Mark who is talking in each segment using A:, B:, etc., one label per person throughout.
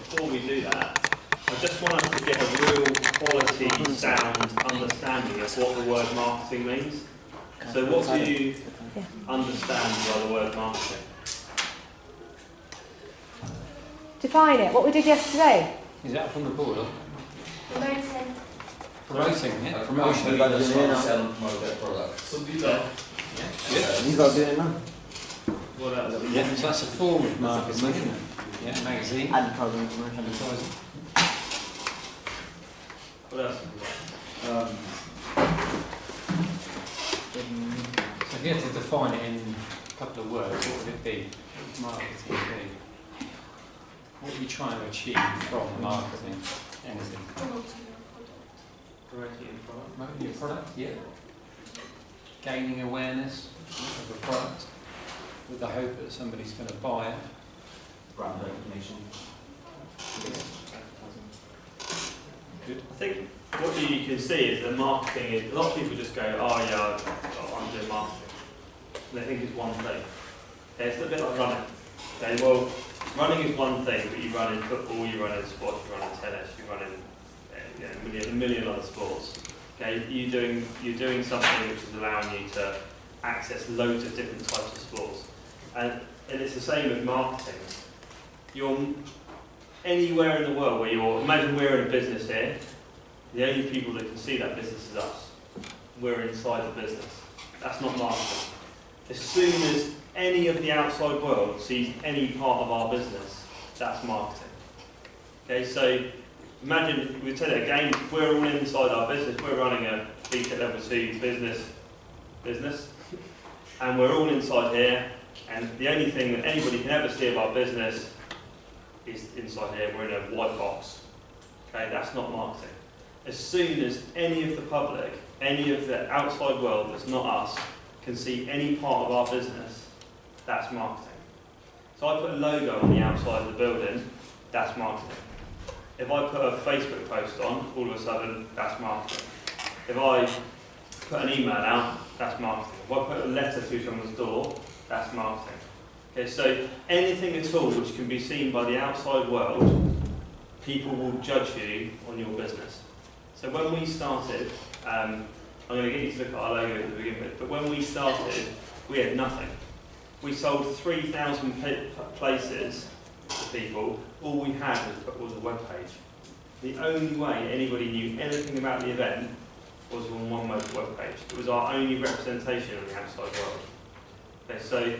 A: before we do that, I just want us to get a real quality, sound understanding of what the word marketing means. So what do you understand by the word marketing?
B: Define it. What we did yesterday.
C: Is that up on the board?
D: Promoting.
C: Promoting, yeah.
E: Promotion. Sell and promote their products.
A: So do that.
C: Yeah.
E: You've got to do it now.
A: What else?
C: Yeah, so that's a form of marketing, isn't it? Yeah, magazine.
E: Advertising, commercial.
C: Advertising.
A: What else?
C: So if you had to define it in a couple of words, what would it be? What would marketing be? What are you trying to achieve from marketing? Anything?
A: Promoting your product.
C: Promoting your product, yeah. Gaining awareness of a product with the hope that somebody's going to buy it.
E: Brand recognition.
C: Good.
A: I think what you can see is that marketing is, a lot of people just go, oh yeah, I'm doing marketing. And they think it's one thing. Okay, it's a bit like running. Okay, well, running is one thing, but you run in football, you run in sports, you run in tennis, you run in a million other sports. Okay, you're doing something which is allowing you to access loads of different types of sports. And it's the same with marketing. You're anywhere in the world where imagine we're in a business here, the only people that can see that business is us. We're inside the business. That's not marketing. As soon as any of the outside world sees any part of our business, that's marketing. Okay, so imagine, we take it again, we're all inside our business, we're running a BTEC Level 2 business, and we're all inside here, and the only thing that anybody can ever see of our business is inside here, we're in a white box. Okay, that's not marketing. As soon as any of the public, any of the outside world that's not us, can see any part of our business, that's marketing. So I put a logo on the outside of the building, that's marketing. If I put a Facebook post on, all of a sudden, that's marketing. If I put an email out, that's marketing. If I put a letter through someone's door, that's marketing. Okay, so anything at all which can be seen by the outside world, people will judge you on your business. So when we started, I'm going to get you to look at our logo to begin with, but when we started, we had nothing. We sold 3,000 places to people. All we had was a web page. The only way anybody knew anything about the event was on one web page. It was our only representation of the outside world. Okay, so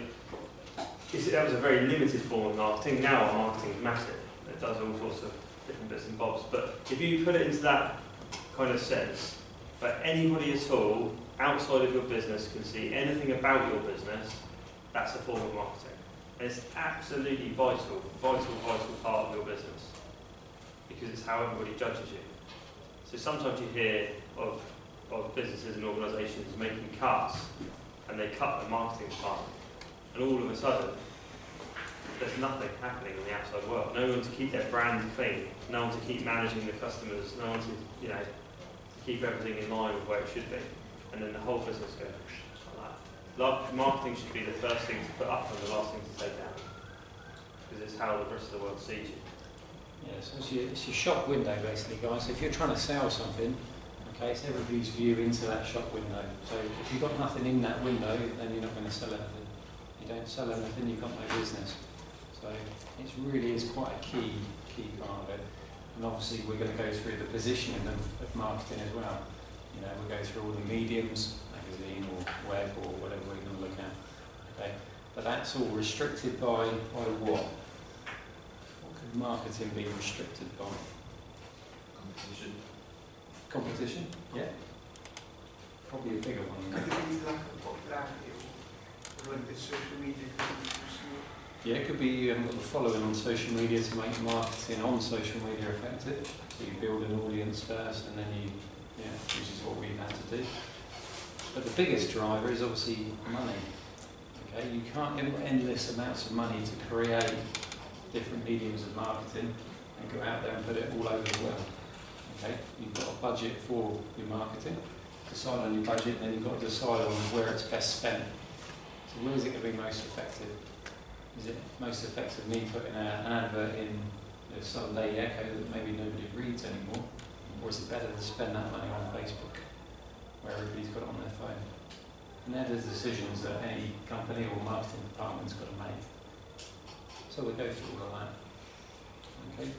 A: that was a very limited form of marketing. Now our marketing is massive. It does all sorts of different bits and bobs. But if you put it into that kind of sense, but anybody at all outside of your business can see anything about your business, that's a form of marketing. And it's absolutely vital part of your business, because it's how everybody judges you. So sometimes you hear of businesses and organisations making cuts, and they cut the marketing department, and all of a sudden there's nothing happening in the outside world. No one to keep their brand clean, no one to keep managing the customers, no one to to keep everything in line with where it should be, and then the whole business goes like that. Marketing should be the first thing to put up and the last thing to take down, because it's how the rest of the world sees you.
C: Yeah, so it's your shop window basically, guys. So if you're trying to sell something, okay, it's everybody's view into that shop window. So if you've got nothing in that window, then you're not going to sell anything. If you don't sell anything, you've got no business. So it really is quite a key part of it. And obviously we're going to go through the positioning of marketing as well. We'll go through all the mediums, magazine or web or whatever we're going to look at. Okay, but that's all restricted by what? What could marketing be restricted by?
E: Competition.
C: Competition? Yeah. Probably a bigger one.
F: Could it be lack of popularity or when it's social media?
C: Yeah, it could be you haven't got the following on social media to make marketing on social media effective. So you build an audience first, and then which is what we've had to do. But the biggest driver is obviously money. Okay, you can't get endless amounts of money to create different mediums of marketing and go out there and put it all over the world. Okay, you've got a budget for your marketing. Decide on your budget, and then you've got to decide on where it's best spent. So where is it going to be most effective? Is it most effective me putting an advert in there's some late echo that maybe nobody reads anymore? Or is it better to spend that money on Facebook, where everybody's got it on their phone? And they're the decisions that any company or marketing department's got to make. So we'll go through all of that. Okay.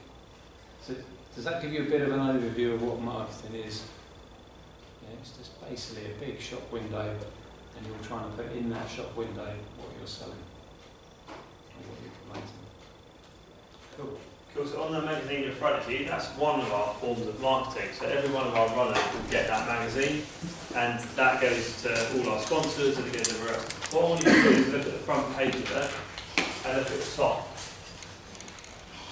C: So does that give you a bit of an overview of what marketing is? Yeah, it's just basically a big shop window, and you're trying to put in that shop window what you're selling or what you're promoting. Cool.
A: Cool, so on the magazine in front of you, that's one of our forms of marketing. So every one of our runners will get that magazine, and that goes to all our sponsors and it goes everywhere else. What I want you to do is look at the front page of it and look at the top.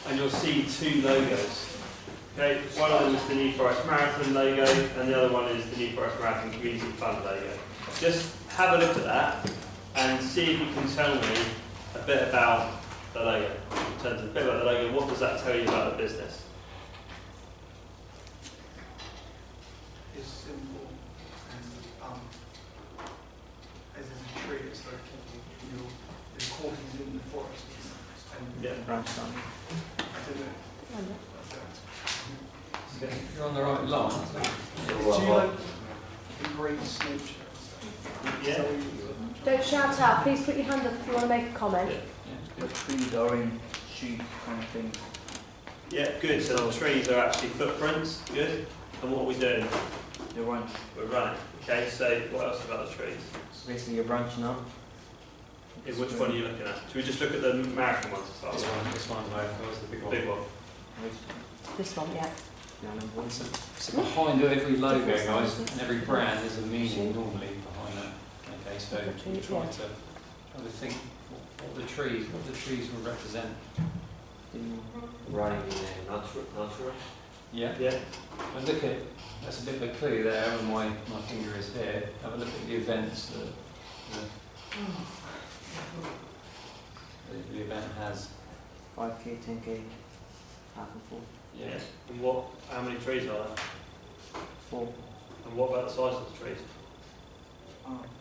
A: And you'll see two logos. Okay, one of them is the New Forest Marathon logo, and the other one is the New Forest Marathon Community Fund logo. Just have a look at that and see if you can tell me a bit about the logo. In terms of a bit about the logo, what does that tell you about the business?
F: It's simple and as is a tree, it's like the court is in the forest. And
A: Yeah.
E: Branch down.
F: I don't know.
C: You're on the right line.
F: Do you like the great nature?
A: Yeah.
B: Don't shout out. Please put your hand up if you want to make a comment.
E: The trees are in sheep kind of thing.
A: Yeah, good. So the trees are actually footprints. Good. And what are we doing?
E: You're right.
A: We're running. Okay, so what else about the trees?
E: It's basically you're branching out.
A: Which one are you looking at? Should we just look at the marathon ones to start
C: This
A: with?
C: one, that was the big one.
A: Big one.
B: This one, yeah.
E: Yeah, number one.
C: So behind every logo, guys, and every brand, there's a meaning normally behind that. Okay, so you try to think what the trees will represent.
E: Running in natural.
C: Yeah.
A: Yeah.
C: But look at, that's a bit of a clue there, where my finger is here. Have a look at the events that the event has.
E: 5k, 10k, half and full.
A: Yeah. And how many trees are there?
E: 4.
A: And what about the size of the trees?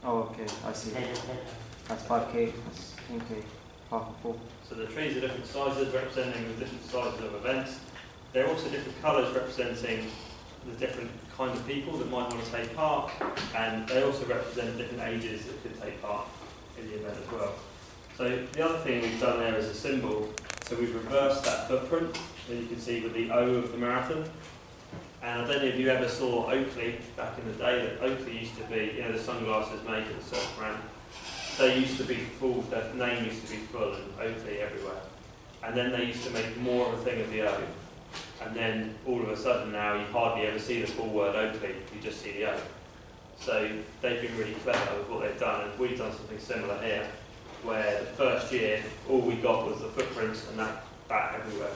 E: Oh, okay, I see. That's 5k, that's 10k, half and full.
A: So the trees are different sizes, representing the different sizes of events. They're also different colours, representing the different kinds of people that might want to take part, and they also represent different ages that could take part in the event as well. So the other thing we've done there is a symbol. So we've reversed that footprint that you can see with the O of the marathon. And I don't know if you ever saw Oakley back in the day. That Oakley used to be, you know, the sunglasses maker, the surf brand. They used to be full, their name used to be full and Oakley everywhere. And then they used to make more of a thing of the O. And then all of a sudden now you hardly ever see the full word Oakley, you just see the O. So they've been really clever with what they've done, and we've done something similar here, where the first year all we got was the footprints and that everywhere.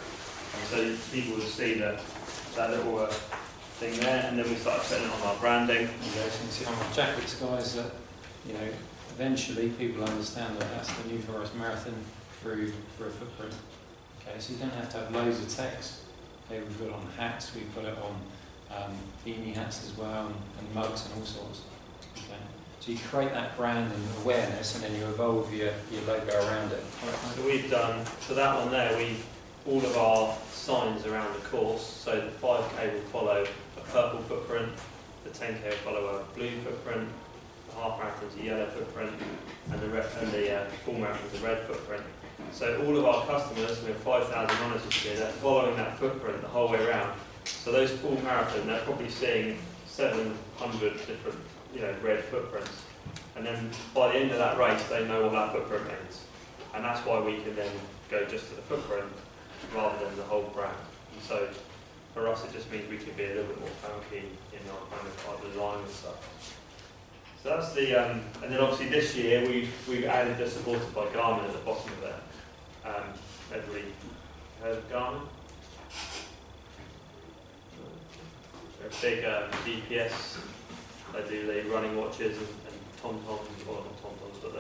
A: And so people would see that little thing there, and then we started putting it on our branding.
C: You know, so you can see on our jackets, guys, that, you know, eventually people understand that that's the New Forest Marathon through a footprint. Okay, so you don't have to have loads of text. Okay, we've got it on hats, we've got it on beanie hats as well, and mugs and all sorts. Okay, so you create that brand and awareness, and then you evolve your logo around it.
A: So we've done, for that one there, all of our signs around the course, so the 5k will follow a purple footprint, the 10k will follow a blue footprint, the half marathon's a yellow footprint, and the full marathon's a red footprint. So all of our customers, we have 5,000 runners this year, they're following that footprint the whole way around. So those full marathon, they're probably seeing 700 different, red footprints. And then by the end of that race, they know what that footprint means. And that's why we can then go just to the footprint rather than the whole brand. And so for us, it just means we can be a little bit more funky in our kind of our design and stuff. So that's the, and then obviously this year we've added the supported by Garmin at the bottom of it. Everybody heard of Garmin? They're a big GPS. They do the running watches and Tauntons, well not Tauntons, but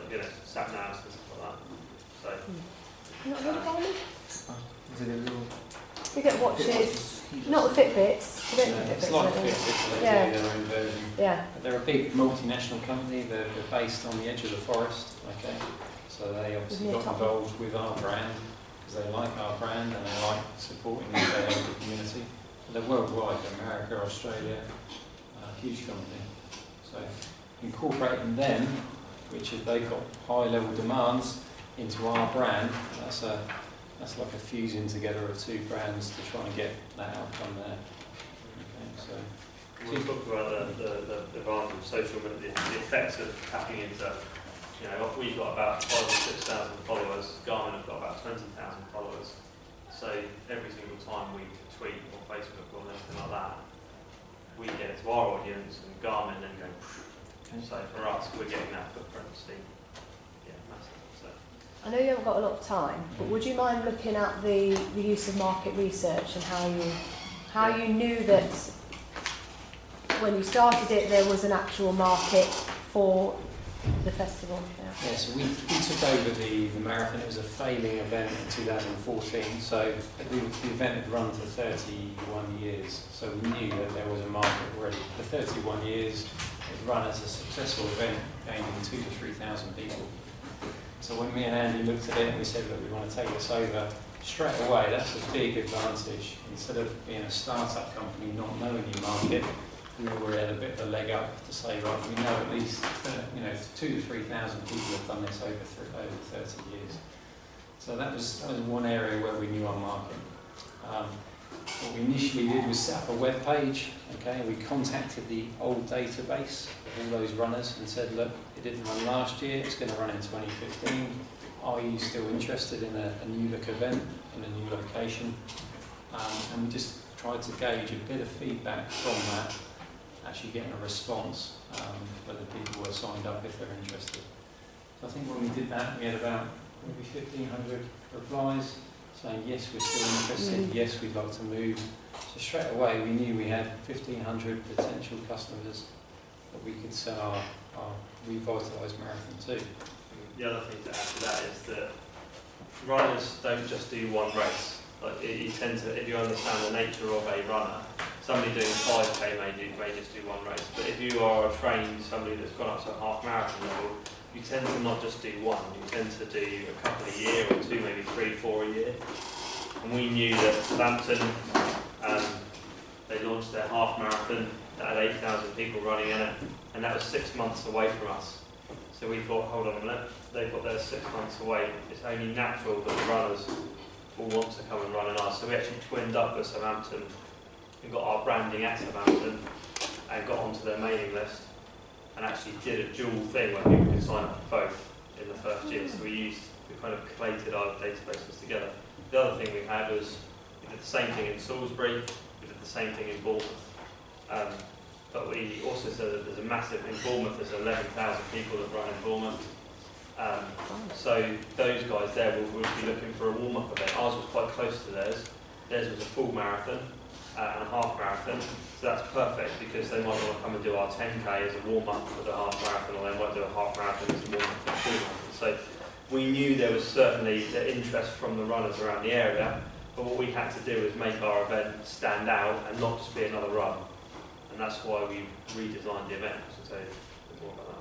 A: sat navs and stuff like that. So.
B: Not really Garmin?
E: Is it a little...
B: We get watches, not the Fitbits. We don't do
C: It's
B: Fitbits.
C: like
B: I don't think.
C: Fitbit, they
B: Yeah.
C: do their own version.
B: Yeah.
C: But they're a big multinational company. They're based on the edge of the forest. Okay, so they obviously
B: Near
C: got
B: Taunton.
C: involved with our brand because they like our brand and they like supporting their local community. They're worldwide, America, Australia, huge company. So incorporating them, which if they've got high level demands, into our brand, that's like a fusing together of two brands to try and get that outcome there. Okay, so
A: we talked about the advantage of social media, the effects of tapping into, you know, we've got about 5,000 or 6,000 followers, Garmin have got about 20,000 followers. So every single time we tweet on Facebook or anything like that, we get to our audience and Garmin then go, so for us, we're getting that footprint, see, yeah, massive. So.
B: I know you haven't got a lot of time, but would you mind looking at the use of market research and how you knew that when you started it there was an actual market for the festival?
C: Yeah, so we took over the marathon. It was a failing event in 2014, so the event had run for 31 years, so we knew that there was a market already. For 31 years, it run as a successful event, gaining 2,000 to 3,000 people. So when me and Andy looked at it and we said, look, we want to take this over, straight away, that's a big advantage. Instead of being a start-up company, not knowing your market, we already had a bit of a leg up to say, right, we know at least 2,000 to 3,000 people have done this over 30 years. So that was one area where we knew our market. What we initially did was set up a web page. Okay, we contacted the old database of all those runners and said, look, it didn't run last year, it's going to run in 2015. Are you still interested in a new look event in a new location? And we just tried to gauge a bit of feedback from that, actually getting a response, whether people were signed up if they're interested. So I think when we did that, we had about maybe 1,500 replies saying yes, we're still interested, yes, we'd like to move. So straight away we knew we had 1,500 potential customers that we could sell our revitalised marathon to.
A: The other thing to add to that is that runners don't just do one race. Like you tend to, if you understand the nature of a runner, somebody doing 5k may just do one race. But if you are a trained somebody that's gone up to a half marathon level, you tend to not just do one. You tend to do a couple a year or two, maybe 3, 4 a year. And we knew that Southampton, they launched their half marathon that had 8,000 people running in it, and that was 6 months away from us. So we thought, hold on a minute, they've got theirs 6 months away. It's only natural that the runners will want to come and run in ours. So we actually twinned up with Southampton and got our branding at Southampton and got onto their mailing list and actually did a dual thing where people could sign up for both in the first year. So we kind of collated our databases together. The other thing we had was we did the same thing in Salisbury, we did the same thing in Bournemouth. But we also said that there's a massive, in Bournemouth there's 11,000 people that run in Bournemouth. So those guys there will be looking for a warm-up event. Ours was quite close to theirs. Theirs was a full marathon and a half marathon. So that's perfect because they might want to come and do our 10k as a warm-up for the half marathon, or they might do a half marathon as a warm-up for the full marathon. So we knew there was certainly the interest from the runners around the area, but what we had to do was make our event stand out and not just be another run. And that's why we redesigned the event. So tell you a bit more about that.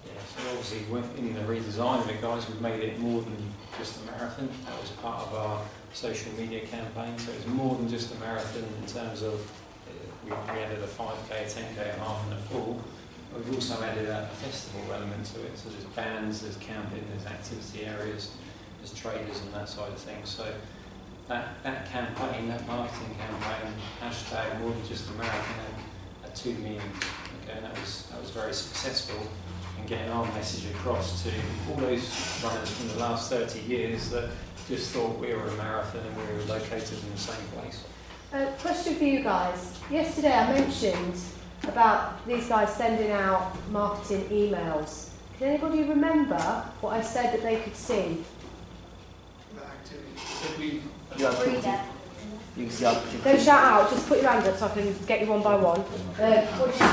C: Yeah, so obviously in the redesign of it, guys, we've made it more than just a marathon. That was part of our social media campaign, so it's more than just a marathon in terms of we added a 5k, a 10k, a half and a full. We've also added a festival element to it, so there's bands, there's camping, there's activity areas, there's traders and that side of things. So that campaign, that marketing campaign, hashtag more than just a marathon, had 2 meanings. Okay, and that was very successful in getting our message across to all those runners from the last 30 years that just thought we were a marathon and we were located in the same place.
B: Question for you guys. Yesterday I mentioned about these guys sending out marketing emails. Can anybody remember what I said that they could see?
F: The activity.
E: You can see activity.
B: Don't shout out, just put your hand up so I can get you one by one. What did you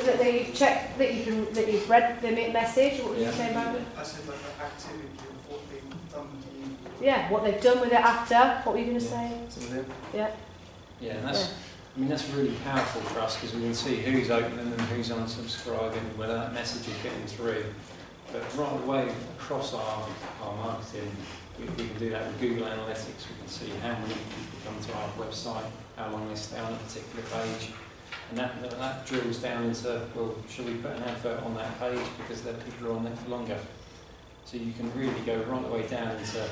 B: say? They check that you've read the message. What did you say about it?
F: I said like the activity of what they've done with you.
B: Yeah, what they've done with it after. What were you going to say? Yeah.
C: Yeah, and that's, I mean, that's really powerful for us because we can see who's opening and who's unsubscribing, whether that message is getting through. But right away across our marketing we can do that with Google Analytics. We can see how many people come to our website, how long they stay on a particular page, and that drills down into, well, should we put an advert on that page because the people are on there for longer? So you can really go right the way down into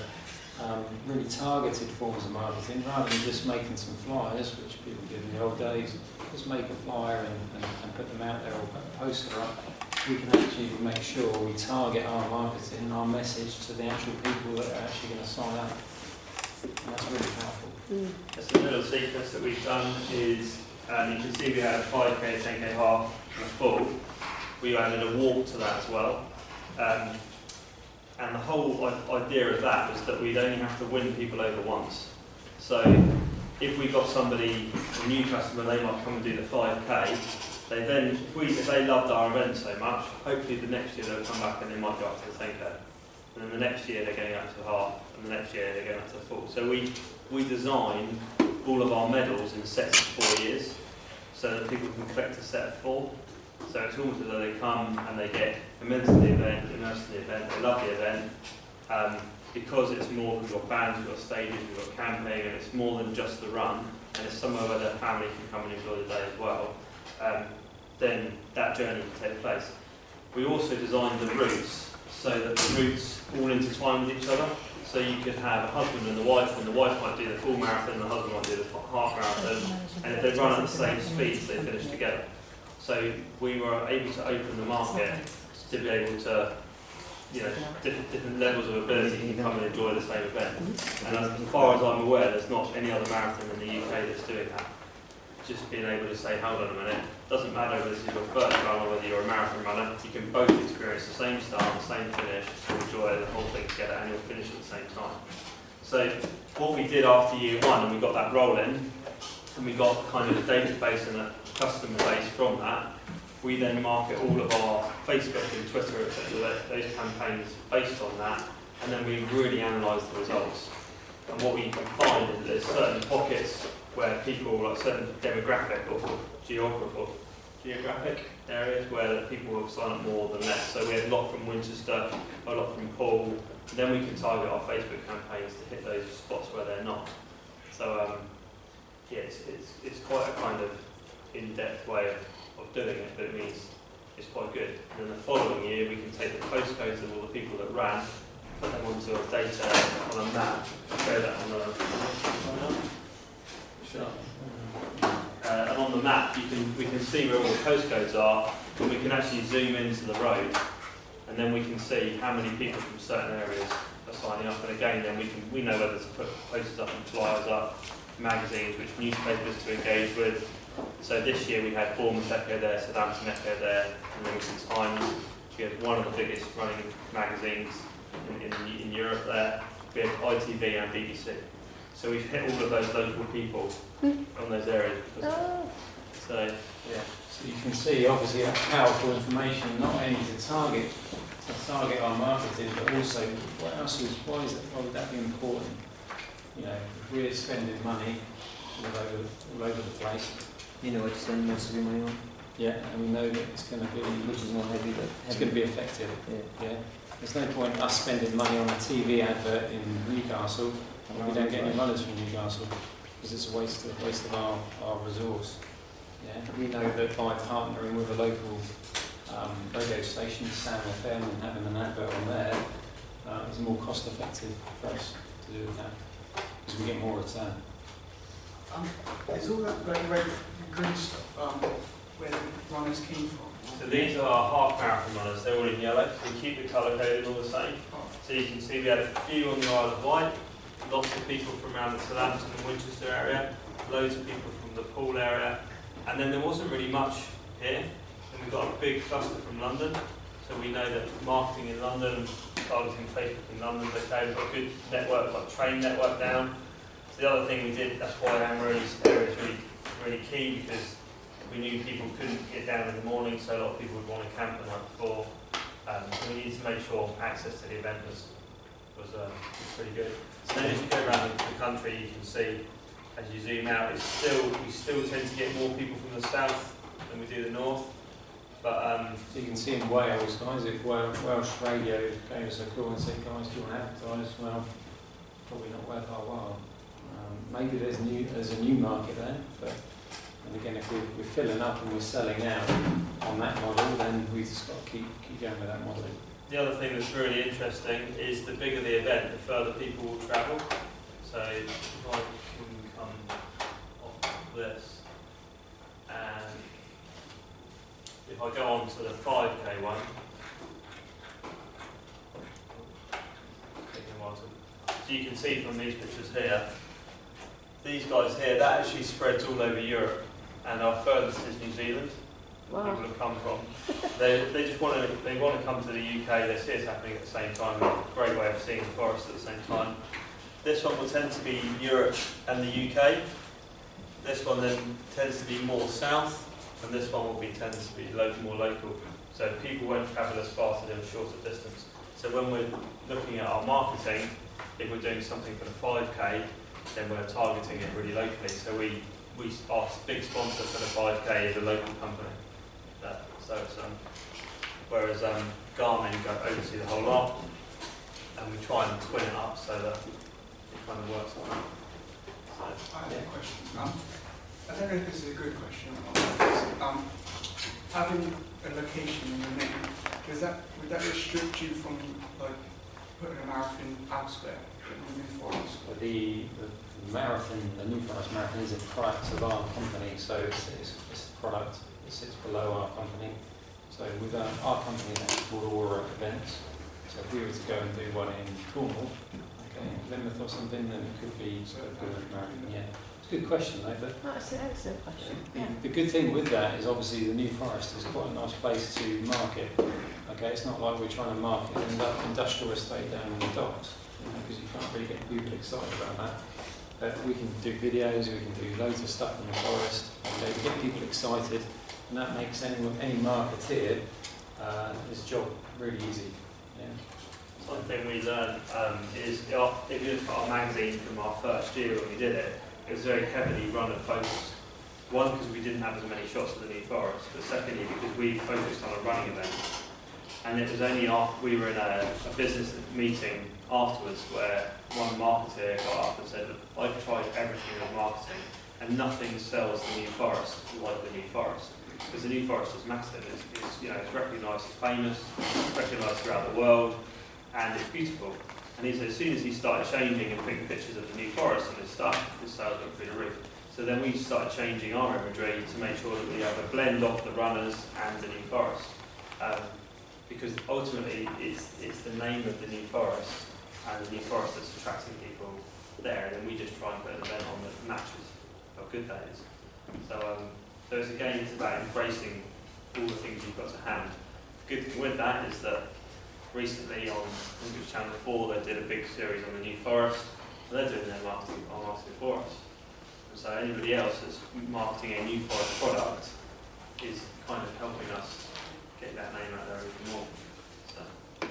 C: really targeted forms of marketing, rather than just making some flyers, which people did in the old days. Just make a flyer and put them out there, or put a poster up. We can actually make sure we target our marketing, our message to the actual people that are actually going to sign up. And that's really powerful.
A: Just a little sequence that we've done is, you can see we had a 5k, 10k half and a full. We added a walk to that as well. And the whole idea of that was that we'd only have to win people over once. So if we got somebody, a new customer, they might come and do the 5k. They then, if they loved our event so much, hopefully the next year they'll come back and they might go up to the 10k. And then the next year they're going up to half, and the next year they're going up to full. So we design all of our medals in sets of 4 years, so that people can collect a set of 4. So it's almost as though they come and they get immersed in the event, they love the event, because it's more, we've got bands, we've got stages, we've got camping, and it's more than just the run, and it's somewhere where their family can come and enjoy the day as well, then that journey can take place. We also designed the routes so that the routes all intertwine with each other. So you could have a husband and the wife might do the full marathon, and the husband might do the half marathon, and if they run at the same speeds, they finish together. So we were able to open the market to be able to, different levels of ability can come and enjoy the same event. And as far as I'm aware, there's not any other marathon in the UK that's doing that. Just being able to say, hold on a minute, doesn't matter whether this is your first run or whether you're a marathon runner, you can both experience the same start, the same finish, and enjoy the whole thing together, and you'll finish at the same time. So what we did after year one, and we got that rolling, and we got kind of a database and a customer base from that, we then market all of our Facebook and Twitter, etc., those campaigns based on that, and then we really analyse the results. And what we can find is that there's certain pockets where people, like certain demographic or geographic areas where people will sign up more than less. So we have a lot from Winchester, a lot from Poole, and then we can target our Facebook campaigns to hit those spots where they're not. So yeah, it's quite a kind of in-depth way of doing it, but it means it's quite good. And then the following year we can take the postcodes of all the people that ran, put them onto a data on a map, show that on the and on the map we can see where all the postcodes are, and we can actually zoom into the road, and then we can see how many people from certain areas are signing up. And again, then we know whether to put posters up and flyers up, magazines, which newspapers to engage with. So this year we had Bournemouth Echo there, Southampton Echo there, and then the Times. We had one of the biggest running magazines in Europe there. We had ITV and BBC. So we've hit all of those local people on those areas. So yeah.
C: So you can see obviously that's powerful information, not only to target our marketing, but also why would that be important? If we're spending money all over the place.
E: You know what to spend most of your money on?
C: Yeah, and we know that it's going to be,
E: which is more heavy, but
C: it's going to be effective.
E: Yeah.
C: There's no point us spending money on a TV advert in Newcastle when we don't get any runners from Newcastle, because it's a waste of our resource. Yeah, we know that by partnering with a local radio station, Sam FM, and having an advert on there, is more cost effective for us to do that, because we get more return.
F: Is all that red green stuff where the runners came from?
A: So these are half marathon runners, they're all in yellow. We keep the colour coded all the same. So you can see we had a few on the Isle of Wight, lots of people from around the Southampton and Winchester area, loads of people from the Poole area, and then there wasn't really much here. And we got a big cluster from London, so we know that marketing in London, targeting Facebook in London, we've got a good network, like train network down. So the other thing we did, that's why Amarillo's area is really key, because we knew people couldn't get down in the morning, so a lot of people would want to camp the night before. We needed to make sure access to the event was pretty good. So then as you go around the country, you can see, as you zoom out, we still tend to get more people from the south than we do the north. But
C: so you can see in Wales, guys, if Welsh radio goes a call and say, guys, do you want to advertise? Well, probably not worth our while. Maybe there's a new market there, but and again, if we're filling up and we're selling out on that model, then we've just got to keep going with that model.
A: The other thing that's really interesting is the bigger the event, the further people will travel. So if I can come off this, and if I go on to the 5K one, so you can see from these pictures here, these guys here, that actually spreads all over Europe, and our furthest is New Zealand.
B: Wow.
A: People have come from. They just want to come to the UK. They see it's happening at the same time. A great way of seeing the forest at the same time. This one will tend to be Europe and the UK. This one then tends to be more south, and this one will tends to be more local. So people won't travel as far to do a shorter distance. So when we're looking at our marketing, if we're doing something for the 5K, then we're targeting it really locally. So our big sponsor for the 5K is a local company. Whereas Garmin oversee the whole lot, and we try and twin it up so that it kind of works on that.
F: I have a question. I don't know if this is a good question. Having a location in the name, would that restrict you from like putting a marathon elsewhere in the New Forest?
C: The marathon, the New Forest Marathon, is a product of our company, so it's a product. It sits below our company. So with our company that's called Ora Events. So if we were to go and do one in Cornwall, okay, in Plymouth or something, then it could be sort of good marathon. Yeah, it's a good question though. But
B: That's an excellent question.
C: the good thing with that is obviously the New Forest is quite a nice place to market. Okay, it's not like we're trying to market an industrial estate down in the docks, because you can't really get people excited about that. But we can do videos, we can do loads of stuff in the forest, okay, to get people excited, and that makes any marketeer his job really easy. Yeah.
A: Something we learned is if you look at our magazine from our first year when we did it, it was very heavily runner focused. One, because we didn't have as many shots of the New Forest, but secondly, because we focused on a running event. And it was only after we were in a business meeting afterwards where one marketer got up and said, "Look, I've tried everything in marketing and nothing sells the New Forest like the New Forest." Because the New Forest is massive, it's recognised, it's famous, it's recognised throughout the world, and it's beautiful. And he said as soon as he started changing and putting pictures of the New Forest and his stuff, his sales went through the roof. So then we started changing our imagery to make sure that we have a blend of the runners and the New Forest. Because ultimately it's the name of the New Forest and the New Forest that's attracting people there, and then we just try and put an event on that matches how good that is. So it's again, it's about embracing all the things you've got to hand. The good thing with that is that recently on English Channel 4 they did a big series on the New Forest, and they're doing their marketing for us. And so anybody else that's marketing a New Forest product is kind of helping us get that name out there even more. So.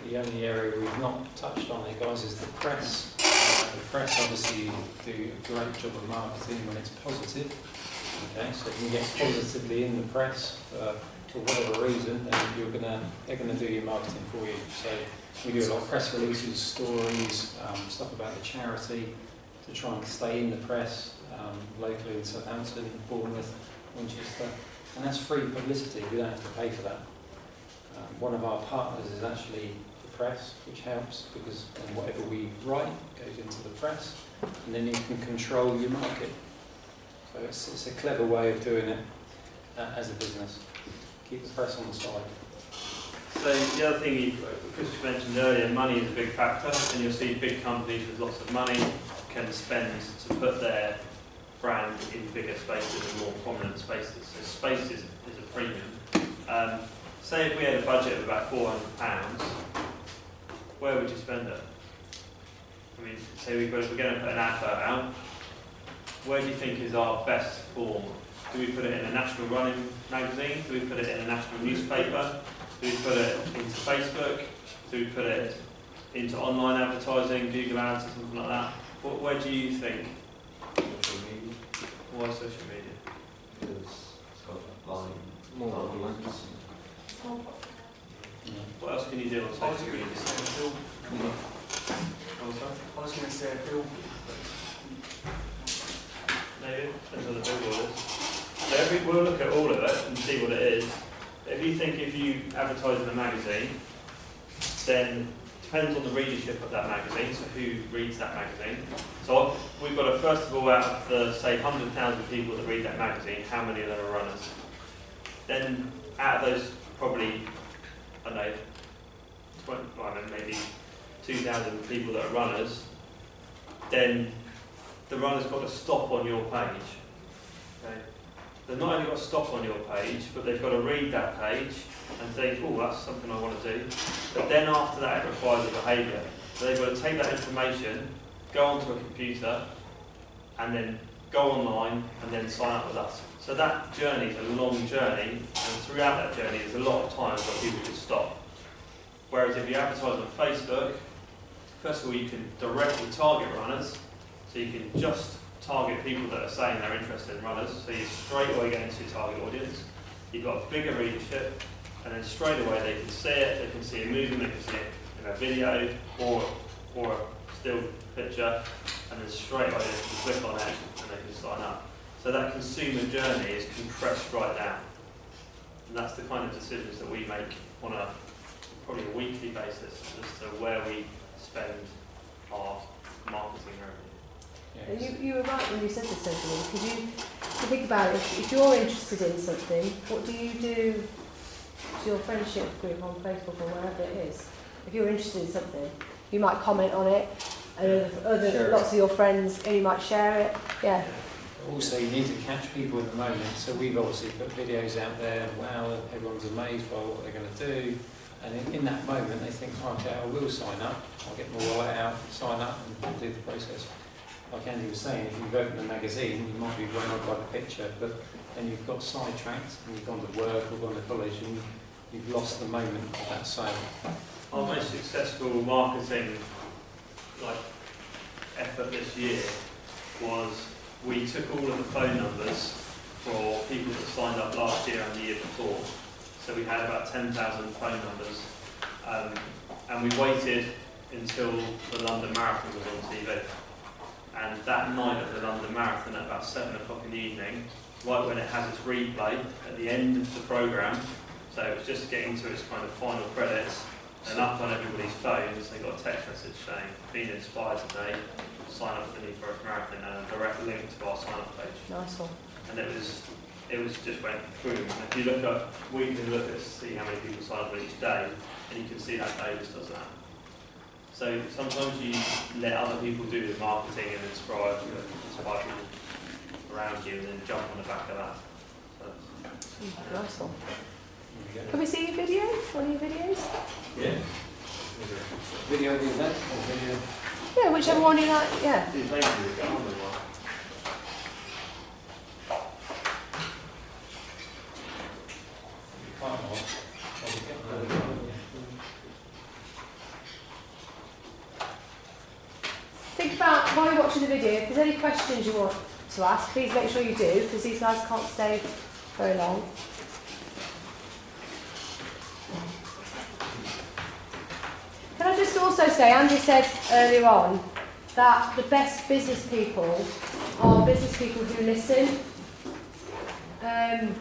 C: The only area we've not touched on there, guys, is the press. The press obviously do a great job of marketing when it's positive. Okay, so if you get positively in the press for whatever reason, then they're gonna do your marketing for you. So we do a lot of press releases, stories, stuff about the charity to try and stay in the press locally in Southampton, Bournemouth, Winchester, and that's free publicity. We don't have to pay for that. One of our partners is actually the press, which helps because then whatever we write goes into the press, and then you can control your market. So it's a clever way of doing it as a business. Keep the press on the side.
A: So the other thing, because you mentioned earlier, money is a big factor, and you'll see big companies with lots of money can spend to put their brand in bigger spaces and more prominent spaces. So space is a premium. Say if we had a budget of about £400, where would you spend it? I mean, say we're going to put an advert out. Where do you think is our best form? Do we put it in a national running magazine? Do we put it in a national newspaper? Do we put it into Facebook? Do we put it into online advertising, Google Ads or something like that? Where do you think?
D: Social media.
A: Why social media?
D: Because it's got line.
E: More audience.
A: What else can you do on social media?
F: I was going to say a billboard,
A: Maybe, depends on the billboard is. So we'll look at all of it and see what it is. If you think if you advertise in a magazine, then it depends on the readership of that magazine, so who reads that magazine. So we've got to, first of all, out of the, say, 100,000 people that read that magazine, how many of them are runners? Then out of those, probably, I don't know, 20, I don't know, maybe 2,000 people that are runners, then the runner's got to stop on your page. Okay? They've not only got to stop on your page, but they've got to read that page and think, oh, that's something I want to do. But then after that, it requires a behaviour. So they've got to take that information, go onto a computer, and then go online, and then sign up with us. So that journey is a long journey, and throughout that journey, there's a lot of times where people could stop. Whereas if you advertise on Facebook, first of all, you can directly target runners, so you can just target people that are saying they're interested in runners, so you straight away get into your target audience. You've got a bigger readership, and then straight away they can see it, they can see a movement, they can see it in a video or a still picture, and then straight away they can click on it and they can sign up. So that consumer journey is compressed right down. And that's the kind of decisions that we make on a probably a weekly basis as to where we spend our marketing revenue.
C: Yes.
B: You were right when you said this, Sophie, because you think about it, if you're interested in something, what do you do to your friendship group on Facebook or wherever it is? If you're interested in something, you might comment on it, and lots of your friends, and you might share it. Yeah.
C: Also, you need to catch people in the moment, so we've obviously put videos out there, wow, everyone's amazed by what they're going to do, and in that moment they think, oh, okay, I will sign up, I'll get my wallet out, sign up and do the process. Like Andy was saying, if you've opened a magazine, you might be wowed by the picture, but then you've got sidetracked and you've gone to work or gone to college and you've lost the moment of that sale.
A: Our most successful marketing effort this year was we took all of the phone numbers for people that signed up last year and the year before. So we had about 10,000 phone numbers, and we waited until the London Marathon was on TV. And that night of the London Marathon at about 7 o'clock in the evening, right when it has its replay at the end of the programme, so it was just getting to its kind of final credits, and up on everybody's phones they got a text message saying, "Been inspired today, sign up for the New Forest Marathon," and a direct link to our sign up page.
B: Nice one.
A: And it was just went boom. And if you look up, we can look at see how many people sign up on each day, and you can see that day just does that. So sometimes you let other people do the marketing and inspire people around you, and then jump on the back of that. So
B: Nice one. Can we see your video? One of your videos?
A: yeah.
C: Video of the event or video?
B: Yeah, whichever one you like. Yeah.
A: Do thank you. Get on with one.
C: Quite a lot.
B: Think about, while you're watching the video, if there's any questions you want to ask, please make sure you do, because these guys can't stay very long. Can I just also say, Andy said earlier on that the best business people are business people who listen. And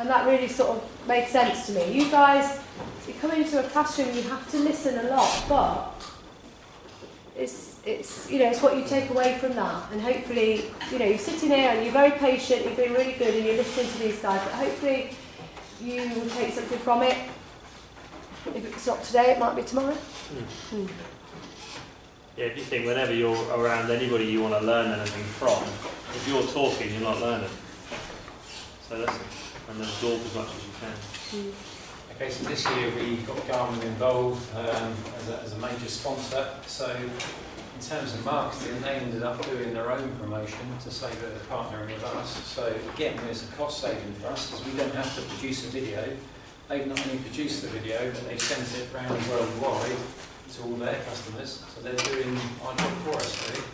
B: that really sort of made sense to me. You guys, you come into a classroom, you have to listen a lot, but it's what you take away from that. And hopefully, you're sitting here and you're very patient, you're being really good and you're listening to these guys, but hopefully you will take something from it. If it's not today, it might be tomorrow.
A: Yeah, if you think whenever you're around anybody you want to learn anything from, if you're talking, you're not learning. So listen and absorb as much as you can.
C: Okay, so this year we got Garmin involved as a major sponsor. So in terms of marketing, they ended up doing their own promotion to say that they're partnering with us. So again, there's a cost saving for us because we don't have to produce a video. They've not only produced the video, but they've sent it around worldwide to all their customers. So they're doing our job for us, really.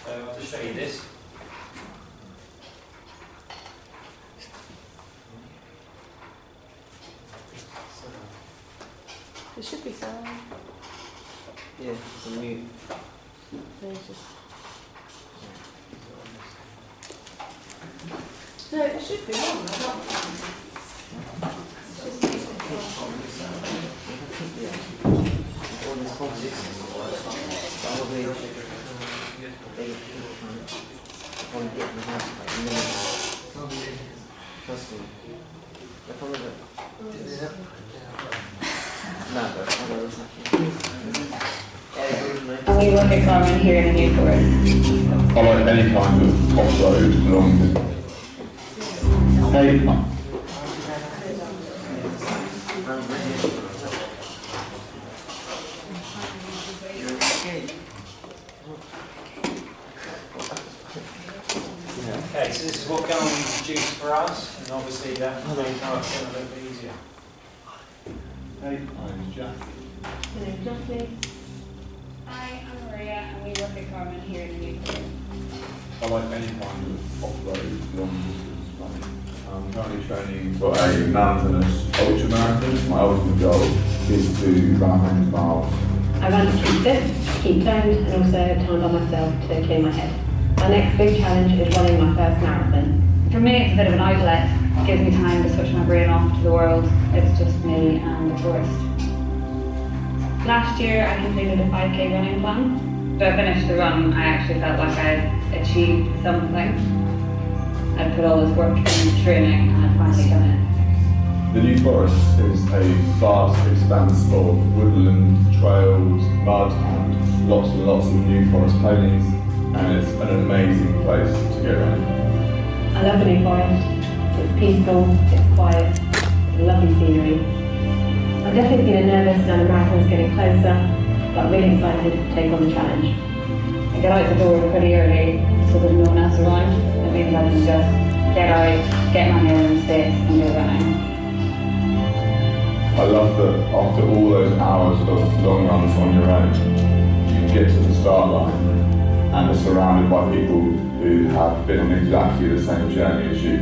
C: So I'll just show you this.
B: There should be some.
E: Yeah, it's a mute.
B: No, it's just... No, it should be on. I don't it's just...
E: All these conflicts. Probably they want to get in the house like a minute. Trust me. They're probably no, that's not
G: And we look at Carmen here in the Newport.
H: I like any kind of off-road long distance. Hey,
C: Okay, so this is what Garmin introduced for us, and obviously that makes our life a little bit easier.
H: hey, my name's Jack.
G: My name's Jocelyn. Hi, I'm Maria, and we work at Carmen here in the Newport.
H: I like any kind of off-road long distance running. I'm currently training for a mountainous ultra marathon. My ultimate goal is to run 100 miles.
G: I run to keep fit, keep toned, and also time by myself to clear my head. My next big challenge is running my first marathon. For me, it's a bit of an outlet. It gives me time to switch my brain off to the world. It's just me and the forest. Last year, I completed a 5k running plan. When I finished the run, I actually felt like I achieved something. I'd put all this work into training and I'd finally done it.
H: The New Forest is a vast expanse of woodland, trails, mud, and lots of New Forest ponies, and it's an amazing place to go running.
G: I love the New Forest. It's peaceful, it's quiet, it's lovely scenery. I've definitely feeling nervous now the marathon's getting closer, but I'm really excited to take on the challenge. I get out the door pretty early so there's no one else around. That means I can just get out, get my hair in sticks and go running.
H: I love that after all those hours of long runs on your own, you get to the start line and are surrounded by people who have been on exactly the same journey as you.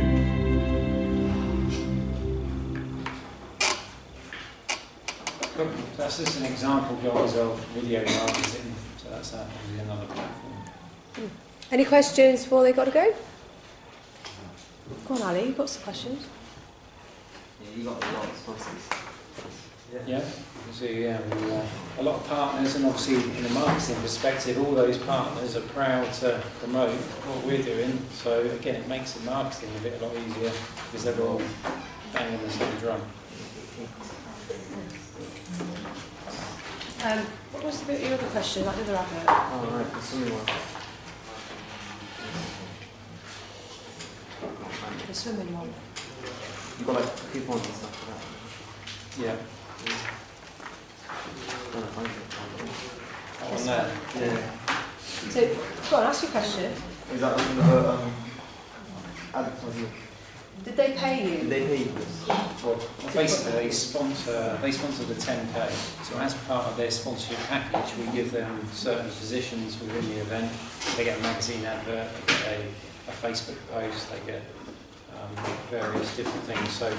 C: Cool. So that's just an example, guys, of video marketing. So that's probably another platform.
B: Any questions before they got to go? Go on, Ali, you've got some questions.
E: Yeah, you got a lot of sponsors.
C: Yeah, so yeah, a lot of partners, and obviously in a marketing perspective, all those partners are proud to promote what we're doing. So again, it makes the marketing a bit a lot easier because they're all banging the same drum.
B: What was your other question, like the other advert?
E: Oh, right, the swimming one.
B: The swimming one.
E: You got like coupons and stuff for that.
C: Yeah.
E: Trying to find it.
C: On that.
E: Yeah.
B: So, go on, ask your question.
E: Is that another advertising?
B: Did they pay
E: Did
B: you?
E: they pay you for this?
C: Well, basically they sponsor the 10k. So as part of their sponsorship package, we give them certain positions within the event. They get a magazine advert, they get a Facebook post, they get various different things. So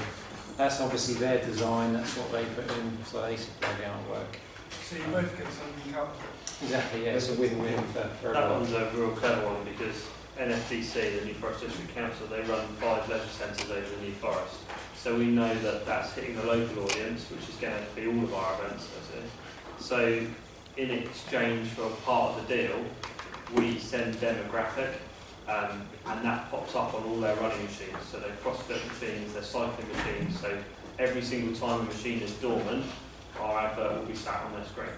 C: that's obviously their design, that's what they put in, so they supply the artwork.
F: So you both get something out of it.
C: Exactly, yeah, it's a win-win for
A: That
C: everyone.
A: one's a real clever one because NFDC, the New Forest District Council, they run 5 leisure centres over the New Forest. So we know that that's hitting the local audience, which is going to be all of our events. So in exchange for a part of the deal, we send them a graphic, and that pops up on all their running machines. So they're CrossFit machines, they're cycling machines. So every single time a machine is dormant, our advert will be sat on their screen.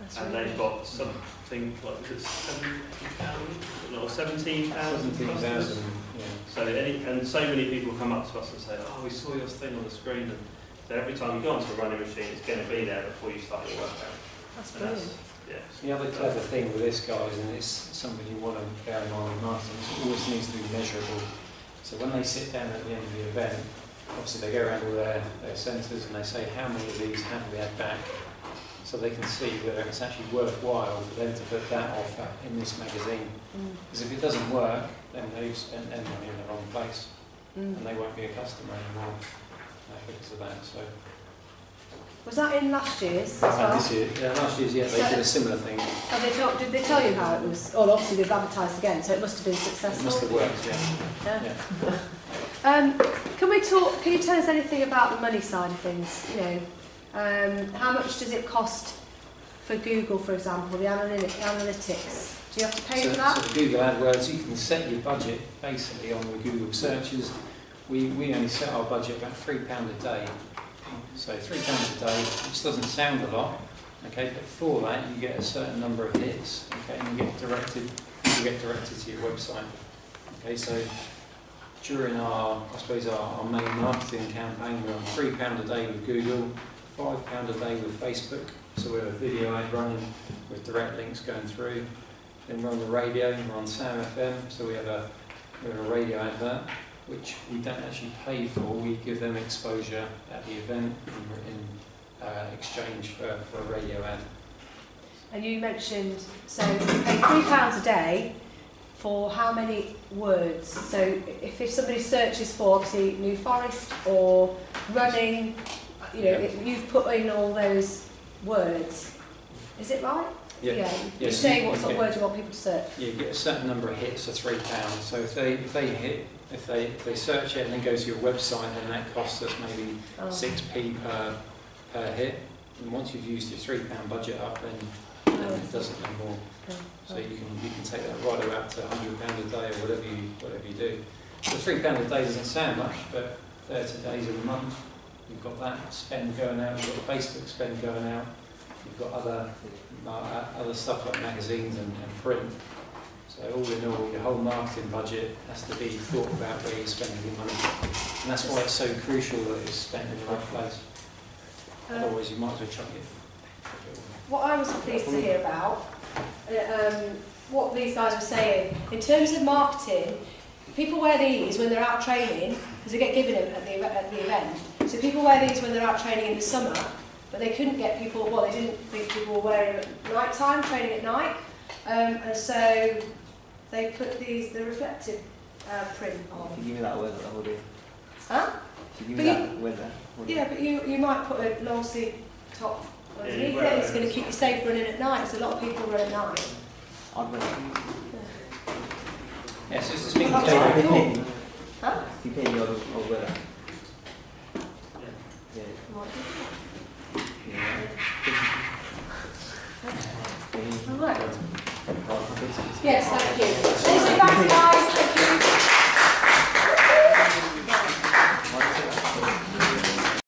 B: That's
A: And
B: really
A: they've got something like, is it 70,000? No, 17,000.
C: 17,000, yeah.
A: So so many people come up to us and say, oh, we saw your thing on the screen. And so every time you go onto a running machine, it's going to be there before you start your workout.
B: That's
A: And
B: brilliant.
C: The other clever thing with this, guys, and it's something you want to bear in mind with marketing, is it always needs to be measurable. So when they sit down at the end of the event, obviously they go around all their centres and they say, how many of these have we had back? So they can see whether it's actually worthwhile for them to put that offer in this magazine. Because if it doesn't work, then they've spent their money in the wrong place, and they won't be a customer anymore because of that. So
B: Was that in last year's as
C: And
B: well?
C: this year, yeah, last year's, yeah, they did a similar thing.
B: Did they tell you how it was? Oh, obviously they've advertised again, so it must have been
C: It
B: successful.
C: must have worked, yeah.
B: Yeah. Can you tell us anything about the money side of things? You know, how much does it cost for Google, for example, the analytics? Do you have to pay for that?
C: So for Google AdWords, you can set your budget basically on the Google searches. We only set our budget about £3 a day. So £3 a day, which doesn't sound a lot, okay, but for that you get a certain number of hits, okay, and you get directed to your website. Okay, so during our main marketing campaign, we're on £3 a day with Google, £5 a day with Facebook. So we have a video ad running with direct links going through. Then we're on the radio, we're on Sam FM, so we have a radio advert, which we don't actually pay for. We give them exposure at the event in exchange for a radio ad.
B: And you mentioned, so you pay £3 a day for how many words? So if somebody searches for, obviously, New Forest or running, you know, if you've put in all those words. Is it right?
C: Yeah.
B: You say what sort of words you want people to search.
C: Yeah, you get a certain number of hits for £3. So if they search it and then go to your website, then that costs us maybe 6p per hit. And once you've used your £3 budget up, then it doesn't no more. So you can take that right up to £100 a day or whatever you do. So £3 a day doesn't sound much, but 30 days of the month, you've got that spend going out. You've got the Facebook spend going out. You've got other stuff like magazines and print. So all in all, your whole marketing budget has to be thought about where you're spending your money. And that's why it's so crucial that it's spent in the right place. Otherwise you might as well chuck it.
B: What I was pleased to hear about, what these guys were saying, in terms of marketing, people wear these when they're out training, because they get given them at the event. So people wear these when they're out training in the summer, but they couldn't get people, well, they didn't think people were wearing them at night time, training at night. And so they put the reflective print on.
E: If you give me that weather, I will do.
B: Huh?
E: If you give me that weather,
B: yeah, but you might put a long sleeve top underneath it. It's going to keep you safe running at night. So a lot of people run at night.
E: I'd wear
C: Yeah, so it's been
B: cool. Huh?
E: you pay me on weather. Yeah.
B: All right. Yes, thank you.